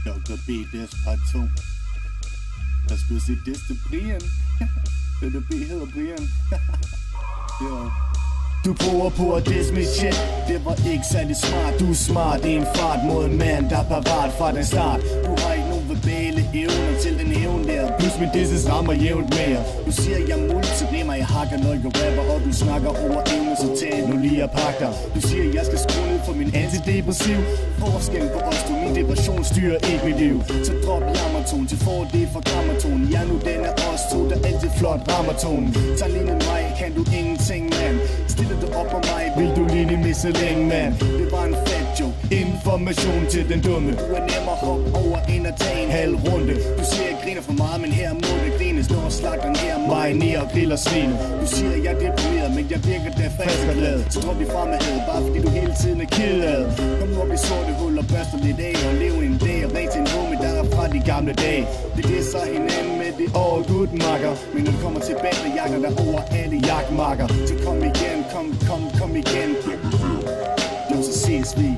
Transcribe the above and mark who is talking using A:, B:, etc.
A: Dr. B, Des part 2. Jeg skulle sige Des til Brian. Dr. B hedder Brian. Ja. Du prøver på at diss mit shit. Det var ikke særlig smart. Du er smart i en fart mod en mand, der er parat fra den start. Du har ikke nogen verbale evner til den evne der. Plus min disses rammer jævnt mere. Du siger jeg er multirimmer, jeg hakker når jeg rapper. Og du snakker over evner, så tag nu lige at pakke dig. Du siger jeg skal skrue ned for min antidepressiv. Forskellen på os, du min depression styrer ikke mit liv. Så drop jammerton til fordel for grammerton. Ja nu den er os to, der altid flot rammerton. Tag lige mig, kan du ingenting mand. Stiller du op på mig, vil du ligne Michelin mand. Det var en fat joke, information til den dumme. Du er nem at hoppe over ind og tage en halv runde. Du siger jeg griner for meget, men her må det grines. Når slagteren her marinerer og griller svine. Du siger jeg er deprimeret, men jeg virker da frisk og glad. Så drop lige fra med had, bare fordi du hele tiden er ked af. Kom nu op i sorte hul og børster lidt af. Og leve en dag og ring til en homie, der er fra de gamle dage. Det er så hinanden med det all good makker. Men når du kommer tilbage med jakker der over alle jagtmarker. Så kom igen, kom igen. Nu så ses vi.